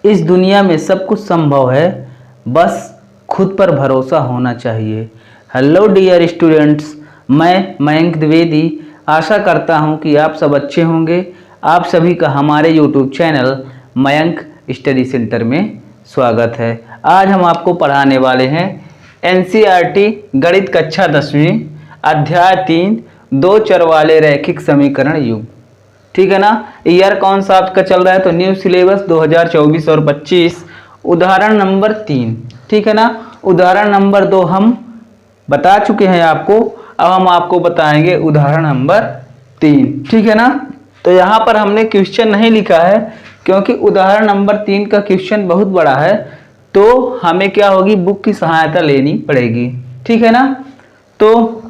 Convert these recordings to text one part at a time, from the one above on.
इस दुनिया में सब कुछ संभव है, बस खुद पर भरोसा होना चाहिए। हेलो डियर स्टूडेंट्स, मैं मयंक द्विवेदी आशा करता हूं कि आप सब अच्छे होंगे। आप सभी का हमारे YouTube channel Mayank study centre में स्वागत है। आज हम आपको पढ़ाने वाले हैं एनसीईआरटी गणित कक्षा 10वीं अध्याय 3 दो चर वाले रैखिक समीकरण युग। ठीक है ना। ईयर कौन सा आपका चल रहा है? तो न्यू सिलेबस 2024 और 25, उदाहरण नंबर 3। ठीक है ना। उदाहरण नंबर 2 हम बता चुके हैं आपको, अब हम आपको बताएंगे उदाहरण नंबर 3। ठीक है ना। तो यहाँ पर हमने क्वेश्चन नहीं लिखा है क्योंकि उदाहरण नंबर 3 का क्वेश्चन बहुत बड़ा है, तो हमें क्या होगी, बुक की सहायता लेनी पड़ेगी। ठीक है ना। तो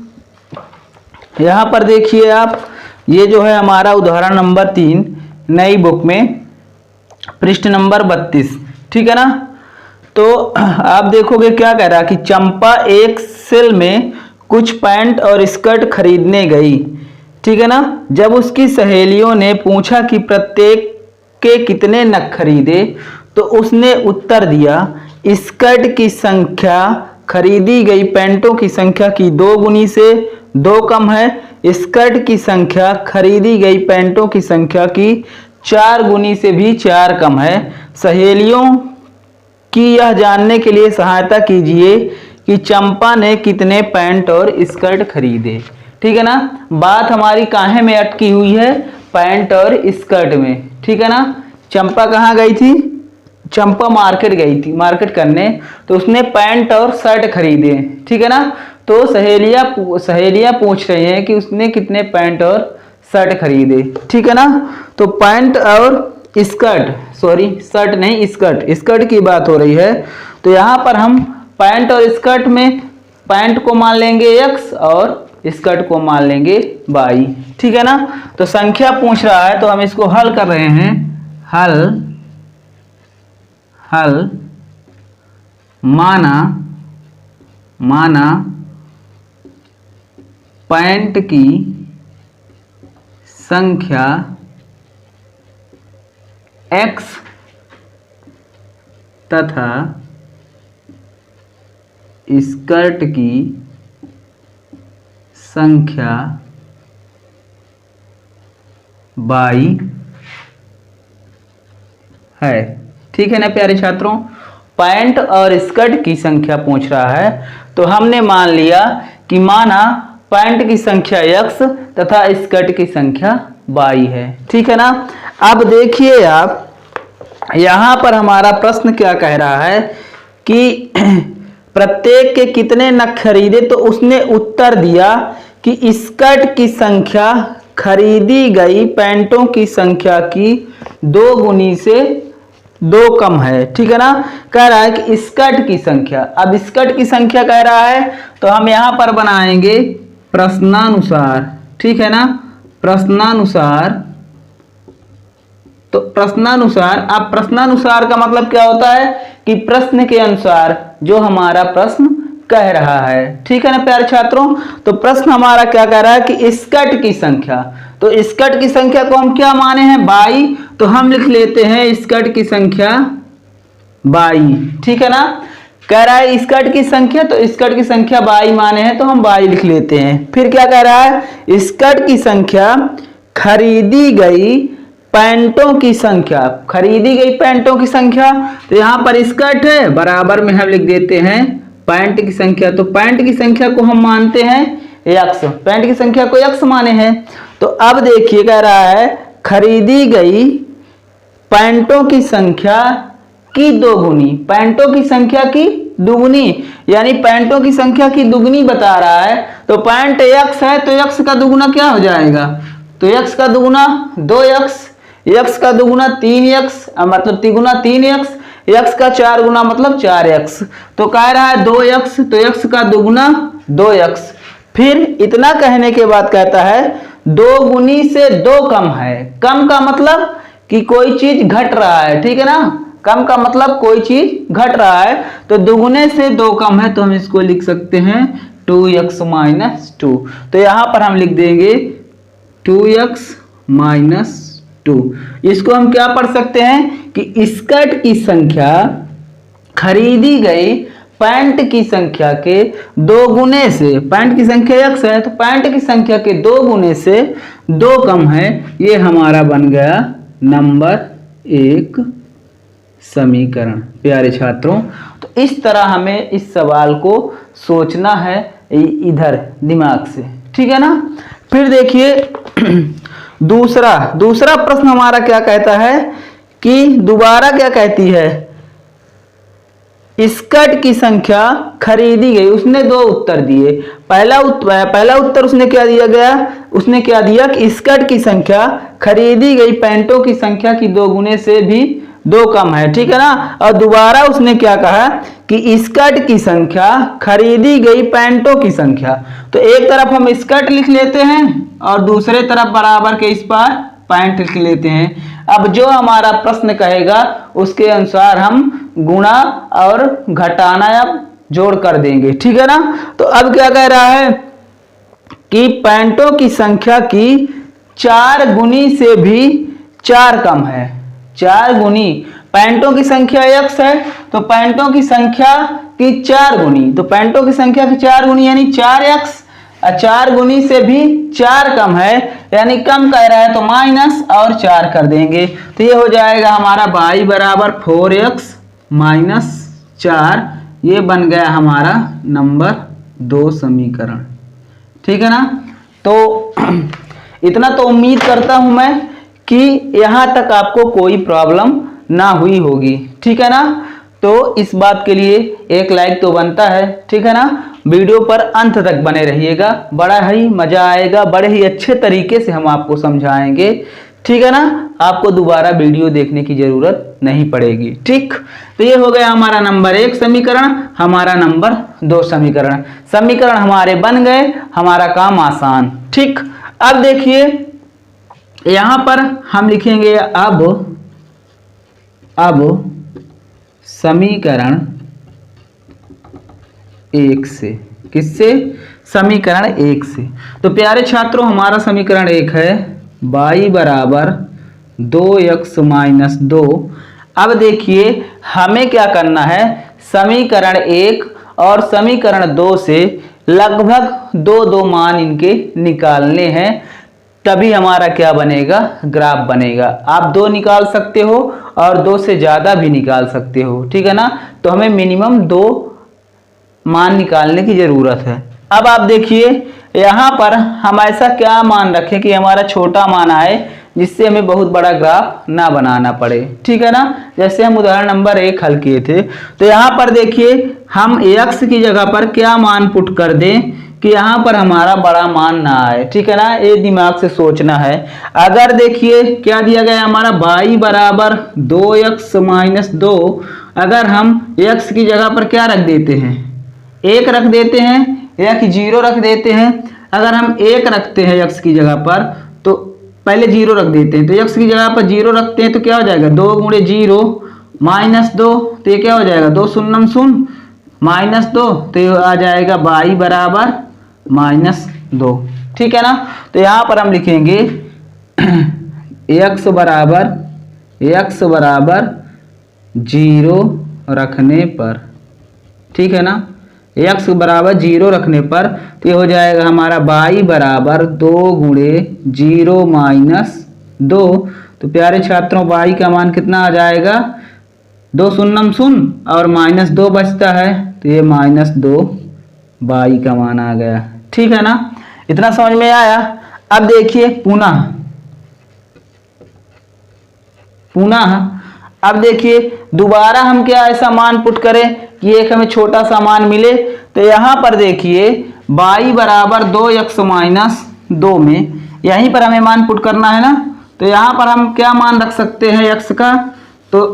यहाँ पर देखिए आप, ये जो है हमारा उदाहरण नंबर 3 नई बुक में पृष्ठ नंबर 32। ठीक है ना। तो आप देखोगे क्या कह रहा है कि चंपा एक सेल में कुछ पैंट और स्कर्ट खरीदने गई। ठीक है ना। जब उसकी सहेलियों ने पूछा कि प्रत्येक के कितने नग खरीदे, तो उसने उत्तर दिया, स्कर्ट की संख्या खरीदी गई पैंटों की संख्या की 2 गुनी से 2 कम है, स्कर्ट की संख्या खरीदी गई पैंटों की संख्या की 4 गुनी से भी 4 कम है। सहेलियों की यह जानने के लिए सहायता कीजिए कि चंपा ने कितने पैंट और स्कर्ट खरीदे। ठीक है ना। बात हमारी काहे में अटकी हुई है? पैंट और स्कर्ट में। ठीक है ना। चंपा कहाँ गई थी? चंपा मार्केट गई थी, मार्केट करने, तो उसने पैंट और शर्ट खरीदे। ठीक है ना। तो सहेलियां पूछ रही हैं कि उसने कितने पैंट और शर्ट खरीदे। ठीक है ना। तो पैंट और स्कर्ट, सॉरी शर्ट नहीं स्कर्ट की बात हो रही है। तो यहाँ पर हम पैंट और स्कर्ट में पैंट को मान लेंगे x और स्कर्ट को मान लेंगे y। ठीक है ना। तो संख्या पूछ रहा है तो हम इसको हल कर रहे हैं। हल माना पैंट की संख्या x तथा स्कर्ट की संख्या y है। ठीक है ना प्यारे छात्रों। पैंट और स्कर्ट की संख्या पूछ रहा है तो हमने मान लिया कि माना पैंट की संख्या x तथा स्कर्ट की संख्या y है। ठीक है ना। अब देखिए आप, यहां पर हमारा प्रश्न क्या कह रहा है कि प्रत्येक के कितने नग खरीदे, तो उसने उत्तर दिया कि स्कर्ट की संख्या खरीदी गई पैंटों की संख्या की 2 गुनी से 2 कम है। ठीक है ना। कह रहा है कि स्कर्ट की संख्या, अब स्कर्ट की संख्या कह रहा है तो हम यहां पर बनाएंगे प्रश्नानुसार। ठीक है ना। प्रश्नानुसार, तो प्रश्नानुसार, अब प्रश्नानुसार का मतलब क्या होता है कि प्रश्न के अनुसार जो हमारा प्रश्न कह रहा है। ठीक है ना प्यारे छात्रों। तो प्रश्न हमारा क्या कह रहा है कि स्कर्ट की संख्या, तो स्कर्ट की संख्या को हम क्या माने हैं? बाई, तो हम लिख लेते हैं स्कर्ट की संख्या बाई। ठीक है ना। कह रहा है स्कर्ट की संख्या, तो स्कर्ट की संख्या बाई माने हैं तो हम बाई लिख लेते हैं। फिर क्या कह रहा है? स्कर्ट की संख्या खरीदी गई पैंटों की संख्या, खरीदी गई पैंटों की संख्या, तो यहां पर स्कर्ट है, बराबर में हम लिख देते हैं पैंट की संख्या। तो पैंट की संख्या को हम मानते हैं x, पैंट की संख्या को x माने हैं। तो अब देखिए कह रहा है खरीदी गई पैंटों की संख्या की 2 गुनी, पैंटों की संख्या की दुगुनी, यानी पैंटों की संख्या की दुगुनी बता रहा है। तो पैंट x है तो x का दुगुना क्या हो जाएगा? तो x का दुगुना 2x, x का दुगुना 3x, मतलब तिगुना 3x, x का 4 गुना मतलब 4x। तो कह रहा है 2x, तो x का दुगुना 2x। फिर इतना कहने के बाद कहता है 2 गुनी से 2 कम है। कम का मतलब कि कोई चीज घट रहा है। ठीक है ना। कम का मतलब कोई चीज घट रहा है, तो दुगुने से 2 कम है, तो हम इसको लिख सकते हैं 2x - 2। तो यहां पर हम लिख देंगे 2x - 2। इसको हम क्या पढ़ सकते हैं कि स्कर्ट की संख्या खरीदी गई पैंट की संख्या के 2 गुने से, पैंट की संख्या x है तो पैंट की संख्या के 2 गुने से 2 कम है। ये हमारा बन गया नंबर 1 समीकरण। प्यारे छात्रों, तो इस तरह हमें इस सवाल को सोचना है इधर दिमाग से, ठीक है ना। फिर देखिए दूसरा प्रश्न हमारा क्या कहता है कि दोबारा क्या कहती है, स्कर्ट की संख्या खरीदी गई। उसने 2 उत्तर दिए। पहला उत्तर उसने क्या दिया गया, उसने क्या दिया कि स्कर्ट की संख्या खरीदी गई पैंटों की संख्या की 2 गुने से भी 2 कम है, ठीक है ना। और दोबारा उसने क्या कहा कि स्कर्ट की संख्या खरीदी गई पैंटों की संख्या। तो एक तरफ हम स्कर्ट लिख लेते हैं और दूसरे तरफ बराबर के इस पर पैंट लिख लेते हैं। अब जो हमारा प्रश्न कहेगा उसके अनुसार हम गुणा और घटाना या जोड़ कर देंगे, ठीक है ना। तो अब क्या कह रहा है कि पैंटों की संख्या की 4 गुनी से भी 4 कम है। 4 गुनी, पैंटों की संख्या x है तो पैंटों की संख्या की 4 गुनी, तो पैंटों की संख्या की 4 गुनी यानी 4x, 4 गुनी से भी 4 कम है यानी कम कह रहा है तो माइनस और 4 कर देंगे। तो ये हो जाएगा हमारा y बराबर 4x माइनस 4। ये बन गया हमारा नंबर 2 समीकरण, ठीक है ना। तो इतना तो उम्मीद करता हूं मैं कि यहां तक आपको कोई प्रॉब्लम ना हुई होगी, ठीक है ना। तो इस बात के लिए एक लाइक तो बनता है, ठीक है ना। वीडियो पर अंत तक बने रहिएगा, बड़ा ही मजा आएगा, बड़े ही अच्छे तरीके से हम आपको समझाएंगे, ठीक है ना। आपको दोबारा वीडियो देखने की जरूरत नहीं पड़ेगी, ठीक। तो ये हो गया हमारा नंबर 1 समीकरण, हमारा नंबर 2 समीकरण। समीकरण हमारे बन गए, हमारा काम आसान, ठीक। अब देखिए यहां पर हम लिखेंगे अब समीकरण 1 से, किससे, समीकरण 1 से। तो प्यारे छात्रों हमारा समीकरण 1 है y बराबर 2x माइनस 2। अब देखिए हमें क्या करना है, समीकरण 1 और समीकरण 2 से लगभग 2 मान इनके निकालने हैं, तभी हमारा क्या बनेगा, ग्राफ बनेगा। आप 2 निकाल सकते हो और 2 से ज़्यादा भी निकाल सकते हो, ठीक है ना। तो हमें मिनिमम 2 मान निकालने की ज़रूरत है। अब आप देखिए यहाँ पर हम ऐसा क्या मान रखें कि हमारा छोटा मान आए जिससे हमें बहुत बड़ा ग्राफ ना बनाना पड़े, ठीक है ना। जैसे हम उदाहरण नंबर 1 हल किए थे, तो यहाँ पर देखिए हम x की जगह पर क्या मान पुट कर दें कि यहाँ पर हमारा बड़ा मान ना आए, ठीक है ना। ये दिमाग से सोचना है। अगर देखिए क्या दिया गया हमारा y बराबर 2x माइनस 2, अगर हम x की जगह पर क्या रख देते हैं, 1 रख देते हैं या कि 0 रख देते हैं। अगर हम 1 रखते हैं x की जगह पर तो पहले 0 रख देते हैं, तो x की जगह पर 0 रखते हैं तो क्या हो जाएगा 2 गुणे 0 माइनस 2, तो ये क्या हो जाएगा 2 शून्यम शून्य माइनस 2, तो ये आ जाएगा y बराबर माइनस 2, ठीक है ना। तो यहाँ पर हम लिखेंगे x बराबर 0 रखने पर, ठीक है ना, x बराबर 0 रखने पर तो ये हो जाएगा हमारा y बराबर 2 गुणे 0 माइनस 2। तो प्यारे छात्रों y का मान कितना आ जाएगा, 2 शून्यम शून्य और माइनस 2 बचता है तो ये माइनस 2 y का मान आ गया, ठीक है ना। इतना समझ में आया। अब देखिए पुनः अब देखिए दोबारा हम क्या ऐसा मान पुट करें कि एक हमें छोटा सा मान मिले। तो यहाँ पर देखिए y बराबर 2x माइनस 2 में यहीं पर हमें मान पुट करना है ना। तो यहाँ पर हम क्या मान रख सकते हैं x का, तो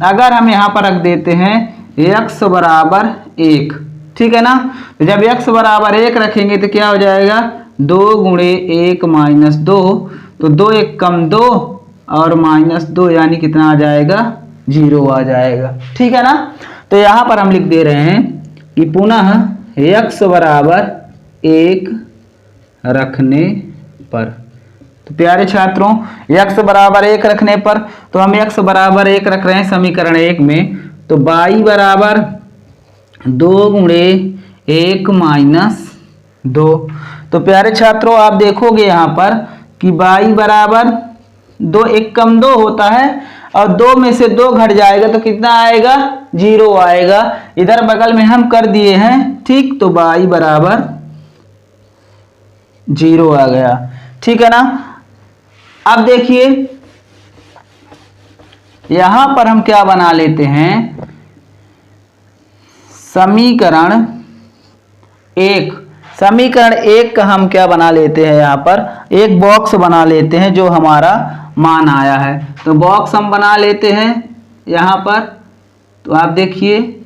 अगर हम यहाँ पर रख देते हैं x बराबर 1, ठीक है ना। तो जब x बराबर 1 रखेंगे तो क्या हो जाएगा 2 गुणे 1 माइनस 2, तो 2 1 कम 2 और माइनस 2 यानी कितना आ जाएगा 0 आ जाएगा, ठीक है ना। तो यहाँ पर हम लिख दे रहे हैं कि पुनः x बराबर 1 रखने पर, तो प्यारे छात्रों x बराबर 1 रखने पर, तो हम x बराबर 1 रख रहे हैं समीकरण 1 में, तो y बराबर 2 गुणे 1 माइनस 2। तो प्यारे छात्रों आप देखोगे यहाँ पर कि y बराबर 2, 1 कम 2 होता है और 2 में से 2 घट जाएगा तो कितना आएगा, 0 आएगा। इधर बगल में हम कर दिए हैं, ठीक, तो y बराबर 0 आ गया, ठीक है ना। अब देखिए यहां पर हम क्या बना लेते हैं, समीकरण 1 का हम क्या बना लेते हैं, यहाँ पर एक बॉक्स बना लेते हैं जो हमारा मान आया है। तो बॉक्स हम बना लेते हैं यहाँ पर, तो आप देखिए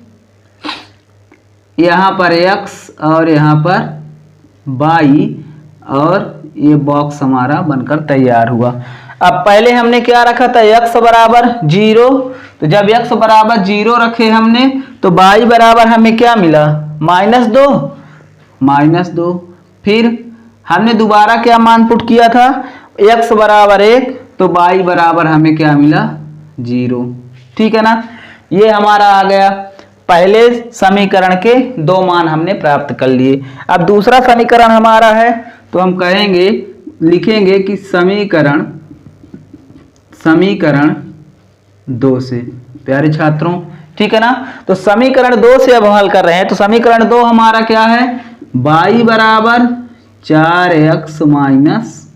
यहाँ पर x और यहाँ पर y, और ये बॉक्स हमारा बनकर तैयार हुआ। अब पहले हमने क्या रखा था, x बराबर 0, तो जब x बराबर 0 रखे हमने तो y बराबर हमें क्या मिला, -2। फिर हमने दोबारा क्या मान पुट किया था, x बराबर 1, तो y बराबर हमें क्या मिला, 0, ठीक है ना। ये हमारा आ गया, पहले समीकरण के 2 मान हमने प्राप्त कर लिए। अब दूसरा समीकरण हमारा है, तो हम कहेंगे, लिखेंगे कि समीकरण 2 से, प्यारे छात्रों, ठीक है ना। तो समीकरण 2 से अब हम हल कर रहे हैं, तो समीकरण 2 हमारा क्या है, y बराबर 4x माइनस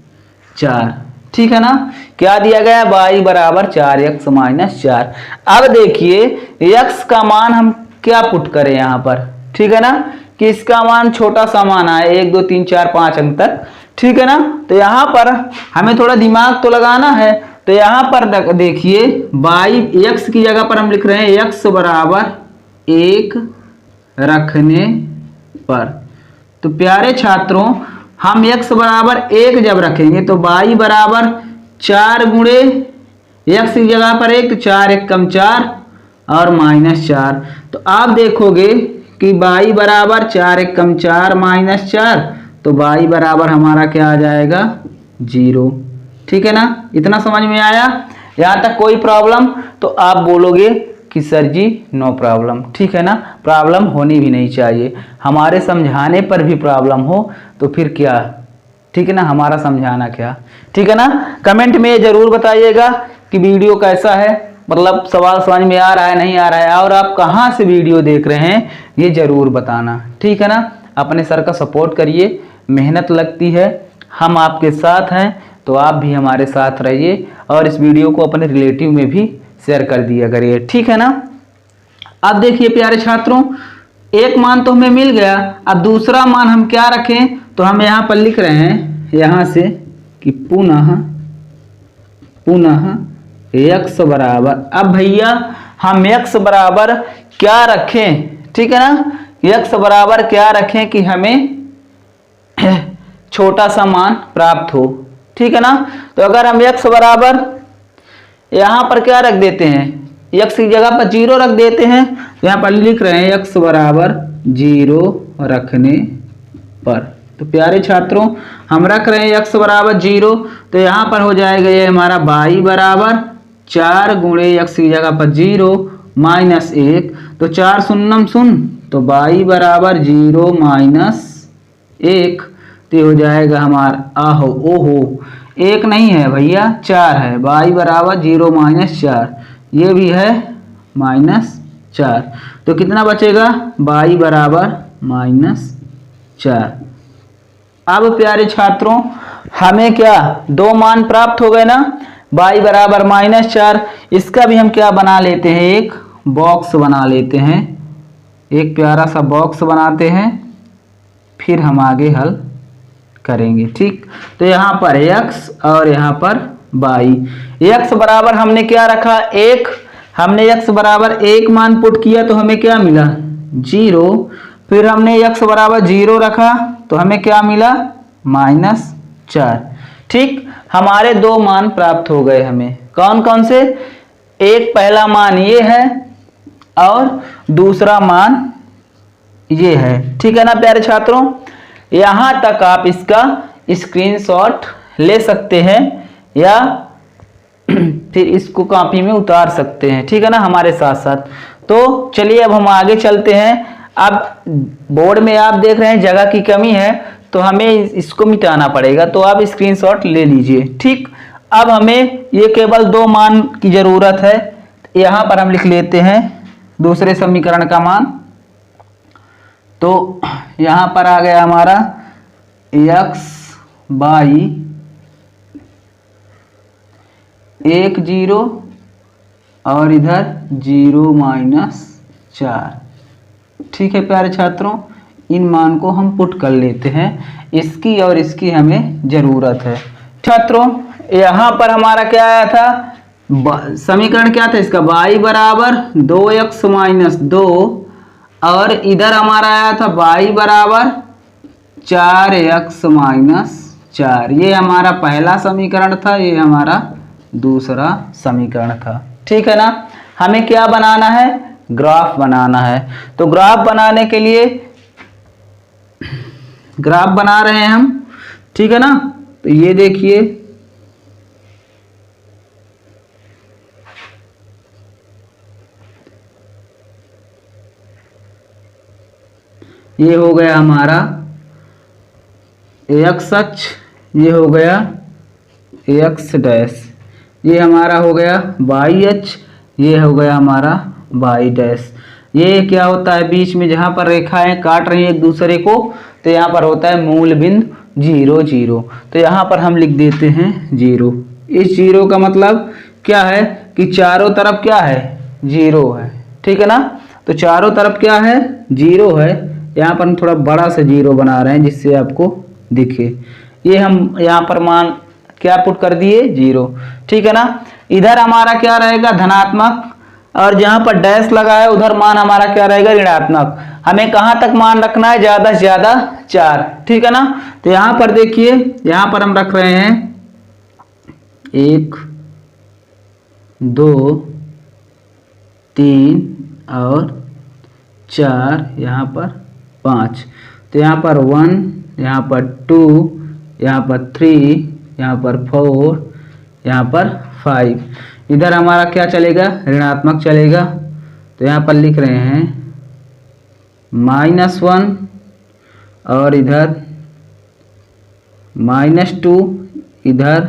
4, ठीक है ना। क्या दिया गया, y बराबर 4x माइनस 4। अब देखिए x का मान हम क्या पुट करें यहाँ पर, ठीक है ना, कि इसका मान छोटा सा मान आए, 1 2 3 4 5 अंक तक, ठीक है ना। तो यहाँ पर हमें थोड़ा दिमाग तो लगाना है, तो यहाँ पर देखिए x की जगह पर हम लिख रहे हैं x बराबर 1 रखने पर। तो प्यारे छात्रों हम x बराबर 1 जब रखेंगे तो y बराबर 4 गुणे x की जगह पर 1, तो 4 1 कम 4 और -4। तो आप देखोगे कि y बराबर 4 1 कम 4 -4, तो y बराबर हमारा क्या आ जाएगा, 0, ठीक है ना। इतना समझ में आया, यहाँ तक कोई प्रॉब्लम, तो आप बोलोगे कि सर जी नो प्रॉब्लम, ठीक है ना। प्रॉब्लम होनी भी नहीं चाहिए, हमारे समझाने पर भी प्रॉब्लम हो तो फिर क्या, ठीक है ना, हमारा समझाना क्या, ठीक है ना। कमेंट में जरूर बताइएगा कि वीडियो कैसा है, मतलब सवाल समझ में आ रहा है नहीं आ रहा है, और आप कहाँ से वीडियो देख रहे हैं ये जरूर बताना, ठीक है ना। अपने सर का सपोर्ट करिए, मेहनत लगती है, हम आपके साथ हैं, तो आप भी हमारे साथ रहिए और इस वीडियो को अपने रिलेटिव में भी शेयर कर दिया करिए, ठीक है ना। अब देखिए प्यारे छात्रों, एक मान तो हमें मिल गया, अब दूसरा मान हम क्या रखें, तो हम यहाँ पर लिख रहे हैं यहाँ से कि पुनः x बराबर, अब भैया हम x बराबर क्या रखें, ठीक है ना, x बराबर क्या रखें कि हमें छोटा सा मान प्राप्त हो, ठीक है ना। तो अगर हम x बराबर यहाँ पर क्या रख देते हैं, x की जगह पर 0 रख देते हैं, तो यहाँ पर लिख रहे हैं x बराबर 0 रखने पर। तो प्यारे छात्रों हम रख रहे हैं x बराबर 0, तो यहाँ पर हो जाएगा ये हमारा y बराबर 4 गुणे x की जगह पर 0 -1, तो 4 शून्यम शून्य, तो y बराबर 0 -1, तो हो जाएगा हमारा ओहो 1 नहीं है भैया 4 है, y बराबर 0 -4, ये भी है -4, तो कितना बचेगा, y बराबर -4। अब प्यारे छात्रों हमें क्या 2 मान प्राप्त हो गए ना, y बराबर -4, इसका भी हम क्या बना लेते हैं, एक बॉक्स बना लेते हैं, एक प्यारा सा बॉक्स बनाते हैं, फिर हम आगे हल करेंगे, ठीक। तो यहाँ पर x और यहाँ पर y, x बराबर हमने क्या रखा, 1, हमने x बराबर 1 मान पुट किया तो हमें क्या मिला, 0, फिर हमने x बराबर 0 रखा तो हमें क्या मिला, -4, ठीक। हमारे 2 मान प्राप्त हो गए, हमें कौन कौन से, एक पहला मान ये है और दूसरा मान ये है, ठीक है ना प्यारे छात्रों। यहाँ तक आप इसका स्क्रीनशॉट ले सकते हैं या फिर इसको कॉपी में उतार सकते हैं, ठीक है ना, हमारे साथ साथ। तो चलिए अब हम आगे चलते हैं। अब बोर्ड में आप देख रहे हैं जगह की कमी है, तो हमें इसको मिटाना पड़ेगा, तो आप स्क्रीनशॉट ले लीजिए, ठीक। अब हमें ये केवल 2 मान की जरूरत है, यहाँ पर हम लिख लेते हैं दूसरे समीकरण का मान। तो यहाँ पर आ गया हमारा x बाई 1 0 और इधर 0 - 4, ठीक है प्यारे छात्रों। इन मान को हम पुट कर लेते हैं, इसकी और इसकी हमें जरूरत है। छात्रों यहाँ पर हमारा क्या आया था, समीकरण क्या था इसका, y बराबर 2x - 2 और इधर हमारा आया था y बराबर 4x - 4। ये हमारा पहला समीकरण था, ये हमारा दूसरा समीकरण था, ठीक है ना। हमें क्या बनाना है, ग्राफ बनाना है। तो ग्राफ बनाने के लिए ग्राफ बना रहे हैं हम, ठीक है ना। तो ये देखिए ये हो गया हमारा x अक्ष, ये हो गया x डैश, ये हमारा हो गया y अक्ष, ये हो गया हमारा y डैश। ये क्या होता है, बीच में जहाँ पर रेखाएं काट रही हैं एक दूसरे को, तो यहाँ पर होता है मूल बिंदु 0 0। तो यहाँ पर हम लिख देते हैं 0। इस 0 का मतलब क्या है कि चारों तरफ क्या है, 0 है, ठीक है ना। तो चारों तरफ क्या है, 0 है। यहाँ पर हम थोड़ा बड़ा सा 0 बना रहे हैं जिससे आपको दिखे। ये हम यहाँ पर मान क्या पुट कर दिए, 0, ठीक है ना। इधर हमारा क्या रहेगा, धनात्मक, और जहां पर डैश लगा है उधर मान हमारा क्या रहेगा, ऋणात्मक। हमें कहां तक मान रखना है, ज्यादा से ज्यादा 4, ठीक है ना। तो यहां पर देखिए, यहां पर हम रख रहे हैं 1 2 3 और 4, यहाँ पर 5। तो यहाँ पर 1, यहाँ पर 2, यहाँ पर 3, यहाँ पर 4, यहाँ पर 5। इधर हमारा क्या चलेगा, ऋणात्मक चलेगा। तो यहाँ पर लिख रहे हैं -1 और इधर -2, इधर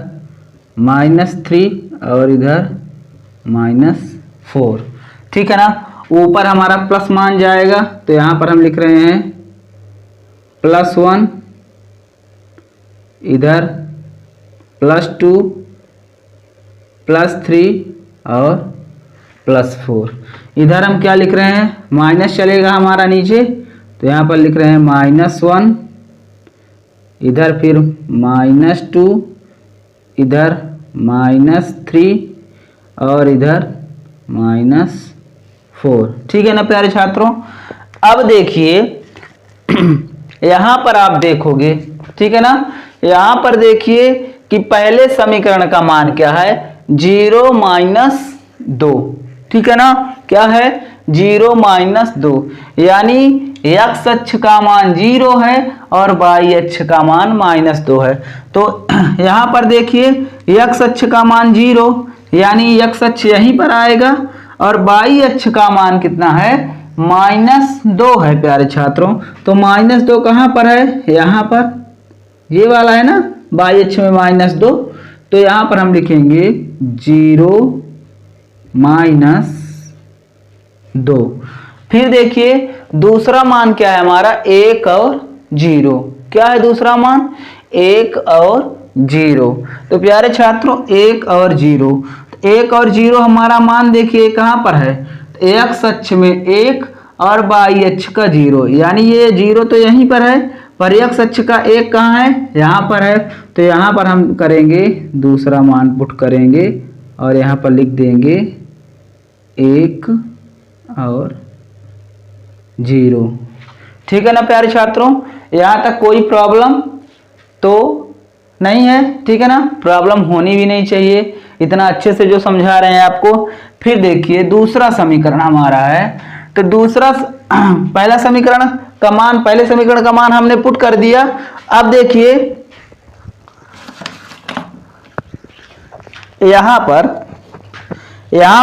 -3 और इधर -4, ठीक है ना। ऊपर हमारा प्लस मान जाएगा, तो यहाँ पर हम लिख रहे हैं +1, इधर +2, +3 और +4। इधर हम क्या लिख रहे हैं, माइनस चलेगा हमारा नीचे, तो यहाँ पर लिख रहे हैं -1, इधर फिर -2, इधर -3 और इधर -4, ठीक है ना प्यारे छात्रों। अब देखिए यहाँ पर आप देखोगे, ठीक है ना, यहाँ पर देखिए कि पहले समीकरण का मान क्या है, 0 - 2, ठीक है ना। क्या है, 0 - 2, यानी x अक्ष का मान 0 है और y अक्ष का मान -2 है। तो यहाँ पर देखिए x अक्ष का मान 0, यानी x अक्ष यहीं पर आएगा, और y अक्ष का मान कितना है, -2 है प्यारे छात्रों। तो -2 कहाँ पर है, यहाँ पर, ये वाला है ना, y अक्ष में -2। तो यहाँ पर हम लिखेंगे 0 - 2। फिर देखिए दूसरा मान क्या है हमारा, 1 और 0। क्या है दूसरा मान, 1 और 0। तो प्यारे छात्रों 1 और 0, तो 1 और 0 हमारा मान देखिए कहाँ पर है, x अक्ष में 1 और y अक्ष का 0, यानी ये 0 तो यहीं पर है, पर x अक्ष का 1 कहाँ है, यहाँ पर है। तो यहाँ पर हम करेंगे दूसरा मान पुट करेंगे और यहाँ पर लिख देंगे 1 और 0, ठीक है ना प्यारे छात्रों। यहाँ तक कोई प्रॉब्लम तो नहीं है, ठीक है ना, प्रॉब्लम होनी भी नहीं चाहिए, इतना अच्छे से जो समझा रहे हैं आपको। फिर देखिए दूसरा समीकरण हमारा है, तो दूसरा पहला समीकरण का मान, पहले समीकरण का मान हमने पुट कर दिया। अब देखिए यहाँ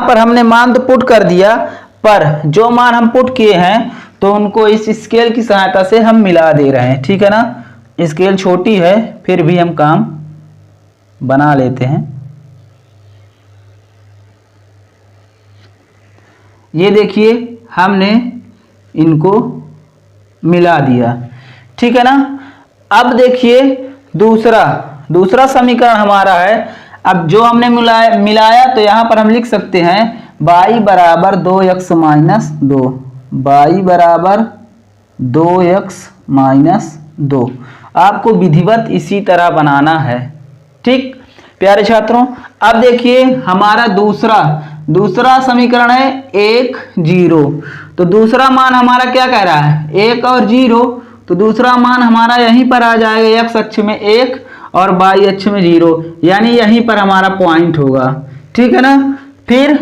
पर हमने मान तो पुट कर दिया, पर जो मान हम पुट किए हैं तो उनको इस स्केल की सहायता से हम मिला दे रहे हैं। ठीक है ना, स्केल छोटी है फिर भी हम काम बना लेते हैं। ये देखिए हमने इनको मिला दिया। ठीक है ना, अब देखिए दूसरा समीकरण हमारा है। अब जो हमने मिलाया तो यहाँ पर हम लिख सकते हैं y बराबर 2x माइनस 2, y बराबर 2x माइनस 2। आपको विधिवत इसी तरह बनाना है। ठीक प्यारे छात्रों, अब देखिए हमारा दूसरा समीकरण है 1 0। तो दूसरा मान हमारा क्या कह रहा है 1 और 0, तो दूसरा मान हमारा यहीं पर आ जाएगा, x अक्ष में 1 और y अक्ष में 0, यानी यहीं पर हमारा पॉइंट होगा। ठीक है ना, फिर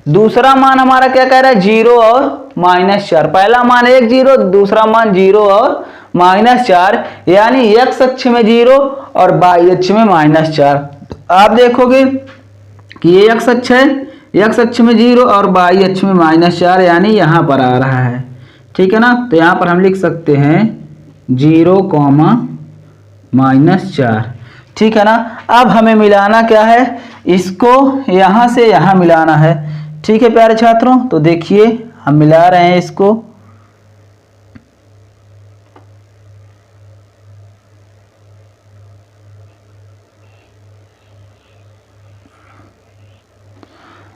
दूसरा मान हमारा क्या कह रहा है 0 और -4। पहला मान 1 0, दूसरा मान 0 और -4, यानी x अक्ष में 0 और y अक्ष में -4। आप देखोगे कि ये x अक्ष है, x अक्ष में 0 और y अक्ष में -4, यानी यहाँ पर आ रहा है। ठीक है ना, तो यहाँ पर हम लिख सकते हैं 0, -4। ठीक है ना, अब हमें मिलाना क्या है, इसको यहाँ से यहाँ मिलाना है। ठीक है प्यारे छात्रों, तो देखिए हम मिला रहे हैं इसको।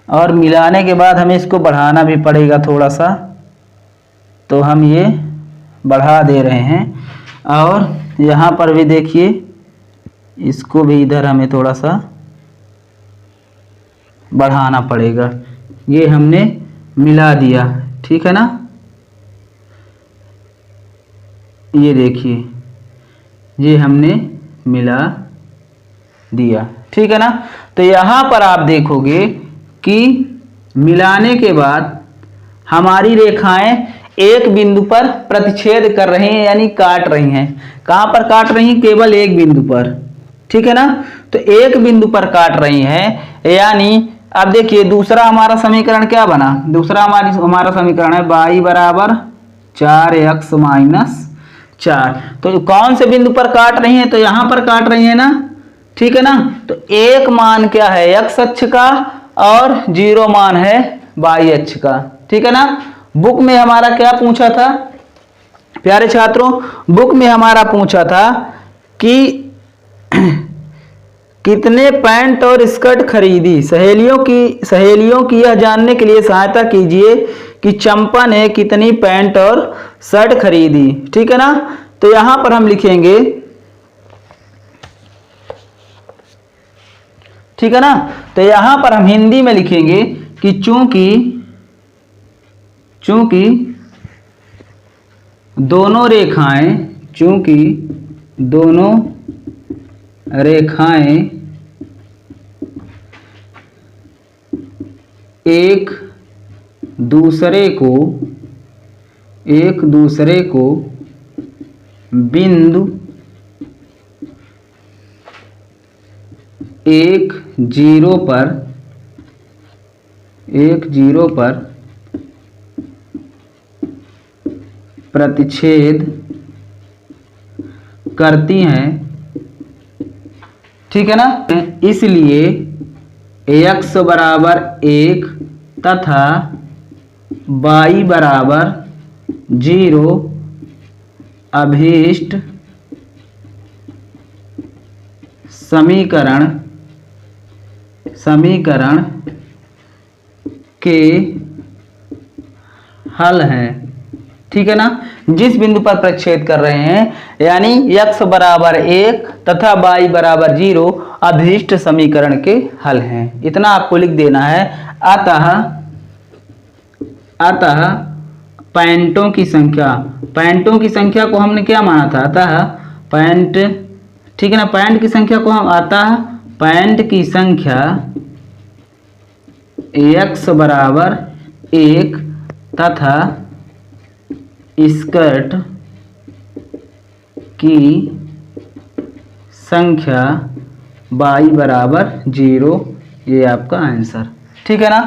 और मिलाने के बाद हमें इसको बढ़ाना भी पड़ेगा थोड़ा सा, तो हम ये बढ़ा दे रहे हैं। और यहाँ पर भी देखिए इसको भी इधर हमें थोड़ा सा बढ़ाना पड़ेगा। ये हमने मिला दिया। ठीक है ना, ये देखिए ये हमने मिला दिया। ठीक है ना, तो यहाँ पर आप देखोगे कि मिलाने के बाद हमारी रेखाएं एक बिंदु पर प्रतिच्छेद कर रही हैं, यानी काट रही हैं। कहाँ पर काट रही हैं, केवल एक बिंदु पर। ठीक है ना, तो एक बिंदु पर काट रही हैं, यानी अब देखिए दूसरा हमारा समीकरण क्या बना, दूसरा हमारा समीकरण है y बराबर 4x माइनस 4। तो कौन से बिंदु पर काट रही हैं, तो यहाँ पर काट रही है ना। ठीक है ना, तो एक मान क्या है x अक्ष का और 0 मान है y अक्ष का। ठीक है ना, बुक में हमारा क्या पूछा था प्यारे छात्रों, बुक में हमारा पूछा था कि कितने पैंट और स्कर्ट खरीदी। सहेलियों की यह जानने के लिए सहायता कीजिए कि चंपा ने कितनी पैंट और शर्ट खरीदी। ठीक है ना, तो यहां पर हम लिखेंगे, ठीक है ना, तो यहां पर हम हिंदी में लिखेंगे कि चूंकि दोनों रेखाएं एक दूसरे को बिंदु 1 0 पर प्रतिच्छेद करती हैं। ठीक है ना, इसलिए x बराबर 1 तथा y बराबर 0 अभीष्ट समीकरण के हल हैं। ठीक है ना, जिस बिंदु पर प्रतिच्छेद कर रहे हैं, यानी x बराबर 1 तथा y बराबर 0 अभीष्ट समीकरण के हल हैं। इतना आपको लिख देना है। अतः पैंटों की संख्या को हमने क्या माना था, अतः पैंट, ठीक है ना, पैंट की संख्या को हम, अतः पैंट की संख्या x बराबर 1 तथा स्कर्ट की संख्या y बराबर 0 ये आपका आंसर, ठीक है ना।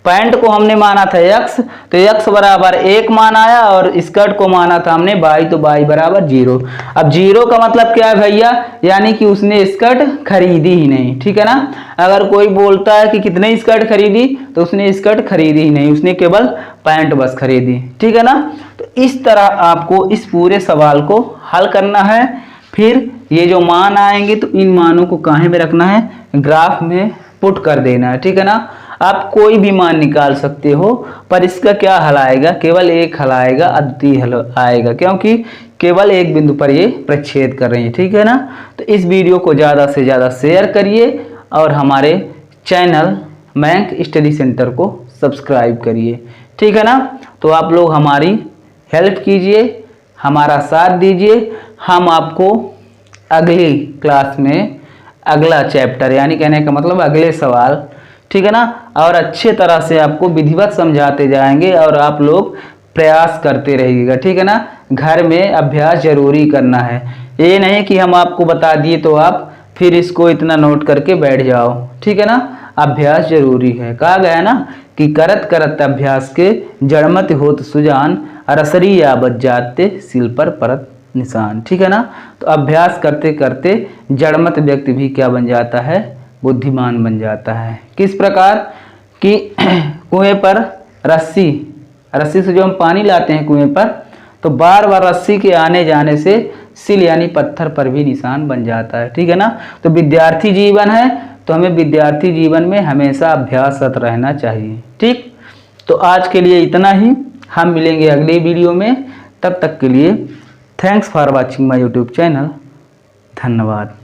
पैंट को हमने माना था x, तो x बराबर 1 मान आया, और स्कर्ट को माना था हमने y, तो y बराबर 0। अब 0 का मतलब क्या है भैया, यानी कि उसने स्कर्ट खरीदी ही नहीं, ठीक है ना। अगर कोई बोलता है कि कितने स्कर्ट खरीदी, तो उसने स्कर्ट खरीदी ही नहीं, उसने केवल पैंट बस खरीदी, ठीक है ना। तो इस तरह आपको इस पूरे सवाल को हल करना है। फिर ये जो मान आएंगे तो इन मानों को कहाँ में रखना है, ग्राफ में पुट कर देना है, ठीक है ना। आप कोई भी मान निकाल सकते हो, पर इसका क्या हल आएगा, केवल एक हल आएगा, अद्वितीय हल आएगा, क्योंकि केवल एक बिंदु पर ये प्रच्छेद कर रही है, ठीक है ना। तो इस वीडियो को ज़्यादा से ज़्यादा शेयर करिए और हमारे चैनल मयंक स्टडी सेंटर को सब्सक्राइब करिए, ठीक है ना। तो आप लोग हमारी हेल्प कीजिए, हमारा साथ दीजिए। हम आपको अगली क्लास में अगला चैप्टर, यानी कहने का मतलब अगले सवाल, ठीक है ना, और अच्छे तरह से आपको विधिवत समझाते जाएंगे, और आप लोग प्रयास करते रहिएगा, ठीक है ना। घर में अभ्यास जरूरी करना है, ये नहीं कि हम आपको बता दिए तो आप फिर इसको इतना नोट करके बैठ जाओ, ठीक है ना। अभ्यास जरूरी है, कहा गया ना कि करत करत अभ्यास के जड़मत होत सुजान, रसरी यावत जाते सिल पर परत निशान, ठीक है ना। तो अभ्यास करते करते जड़मत व्यक्ति भी क्या बन जाता है, बुद्धिमान बन जाता है। किस प्रकार कि कुएं पर रस्सी से जो हम पानी लाते हैं कुएं पर, तो बार बार रस्सी के आने जाने से सिल यानी पत्थर पर भी निशान बन जाता है, ठीक है ना। तो विद्यार्थी जीवन है, तो हमें विद्यार्थी जीवन में हमेशा अभ्यासरत रहना चाहिए, ठीक। तो आज के लिए इतना ही, हम मिलेंगे अगले वीडियो में, तब तक के लिए thanks for watching my YouTube channel, धन्यवाद।